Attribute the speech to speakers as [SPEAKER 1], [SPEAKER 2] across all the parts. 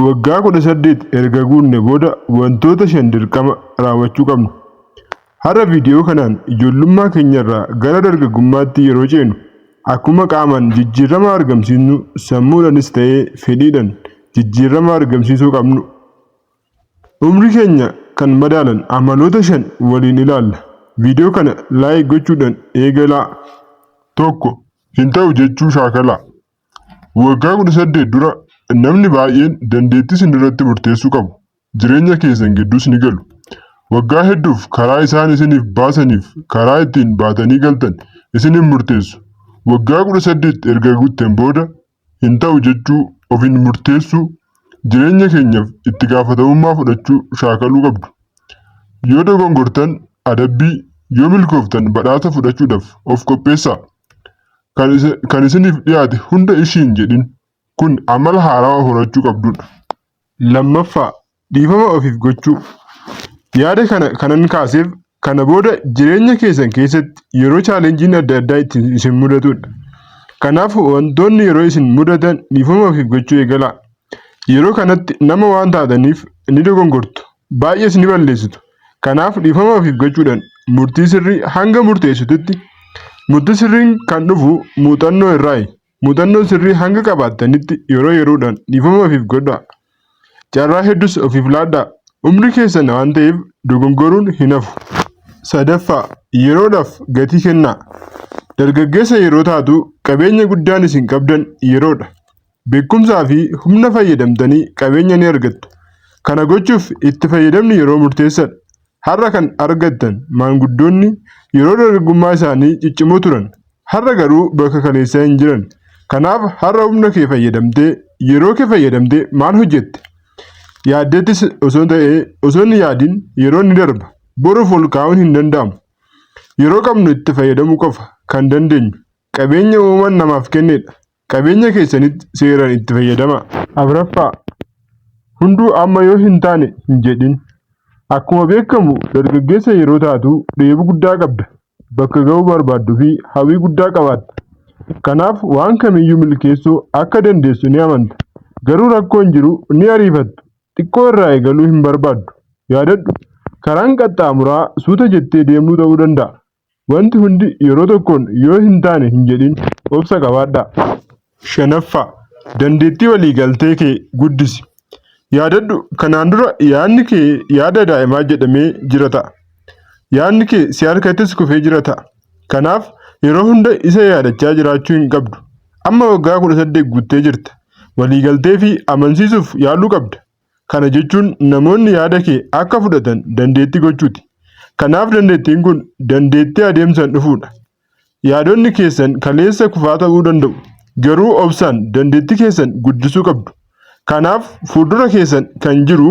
[SPEAKER 1] Waggaa 18 erga guunne booda wantoota 5 dirqama raawwachuu qabnu. Har'a viidiyoo kanaan ijoollummaa keenyarraa gara dargaggummaatti yeroo ceenu akkuma qaamaan jijjiirama argamsiisnu sammuudhaanis ta'ee fedhiidhaan jijjiirama argamsiisuu qabnu. Umrii keenya kan madaalan amaloota 5 waliin ilaalla. Viidiyoo kana laayik gochuudhaan eegalaa. 1. Hin ta'u jechuu shaakalaa. Waggaa 18 dura namni baay'een dandeettii isin irratti murteessuu qabu. Jireenya keessan gidduus ni galu. Waggaa hedduuf karaa isaan isiniif baasaniif karaa ittiin baatanii galtan isiniin murteessu. Waggaa 18 erga guutteen booda hin ta'u jechuu ofiin murteessuu jireenya keenyaaf itti gaafatamummaa fudhachuu shaakaluu qabdu. Yoo dogongortan adabbii, yoo milkooftan badhaasa fudhachuudhaaf of qopheessaa. Kan isiniif dhiyaate hunda ishiin jedhin kun amala haarawaa horachuu qabdudha. 2. Dhiifama ofiif gochuu. Yaada kanan kaaseef kana booda jireenya keessan keessatti yeroo chaalenjiin adda addaa isin mudatudha. Kanaaf wantoonni yeroo isin mudatan dhiifama ofiif gochuu eegalaa. Yeroo kanatti nama waan taataniif ni dogongortu. Baay'ees ni balleessitu. Kanaaf dhiifama ofiif gochuudhaan murtii sirrii hanga murteessitutti murtii sirriin kan dhufu muuxannoo irraayi. Muuxannoo sirrii hanga qabaattanitti yeroo yeroodhaan dhiifama ofiif godhaa. Carraa hedduus ofiif laadhaa. Umrii keessan waan ta'eef dogongoruun hin hafu. 3. Yeroodhaaf gatii kennaa. Dargaggeessa yeroo taatu qabeenya guddaan isin qabdan yeroodha. Beekumsaa fi humna fayyadamtanii qabeenya ni argattu. Kana gochuuf itti fayyadamni yeroo murteessaadha. Har'a kan argattan maanguddoonni yeroo dargaggummaa isaanii ciccimoo turan. Har'a garuu bakka kaleessaa hin jiran. Kanaaf har'a humna kee fayyadamtee yeroo kee fayyadamtee maal hojjette? Yaaddeettis osoo hin yaadin yeroo ni darba. Boruuf ol kaa'uun hin danda'amu. Yeroo qabnu itti fayyadamuu qofa kan dandeenyu qabeenya uumamaan namaaf kennedha. Qabeenya keessanitti seeraan itti fayyadamaa. 4. Hunduu amma yoo hin taane hin jedhin. Akkuma beekamu dargaggeessa yeroo taatu dheebuu guddaa qabda. Bakka ga'uu barbaaddu fi hawwii guddaa qabaatta. Kanaaf waan kamiyyuu milkeessuu akka dandeessu ni amanta. Garuu rakkoon jiru ni ariifattu. Xiqqoo irraa eegaluu hin barbaaddu. Yaadadhu karaan qaxxaamuraa suuta jettee deemuu ta'uu danda'a. Wanti hundi yeroo tokkoon yoo hin taane hin jedhin obsa qabaadhaa. 5. Dandeettii waliigaltee kee guddisi. Yaadadhu kanaan dura yaadni kee yaada daa'imaa jedhamee jira ta'a. Yaadni kee si harkattis kufee jira ta'a. Kanaaf yeroo hunda isa yaadachaa jiraachuu hin qabdu. Amma waggaa 18 guuttee jirta. Waliigaltee fi amansiisuuf yaaluu qabda. Kana jechuun namoonni yaada kee akka fudhatan dandeettii gochuuti. Kanaaf dandeettiin kun dandeettii adeemsaan dhufuudha. Yaadonni keessan kaleessa kufaa ta'uu danda'u. Garuu obsaan dandeettii keessan guddisuu qabdu. Kanaaf fuuldura keessan kan jiru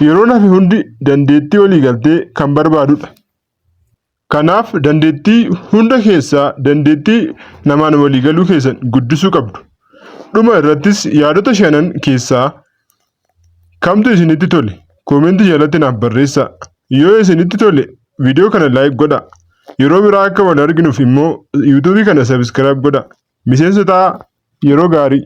[SPEAKER 1] yeroo nafe hundi dandeettii waliigaltee kan barbaadudha. Kanaaf dandeettii hunda keessaa dandeettii namaan waliigaluu keessan guddisuu qabdu. Dhuma irrattis yaadota 5 keessaa kamtu isinitti tole? Koomentii jalatti naaf barreessaa. Yoo isinitti tole viidiyoo kana laayik godhaa. Yeroo biraa akka wal arginuuf immoo yuutuubii kana sabiskiraayib godhaa. Miseensa ta'aa. Yeroo gaarii.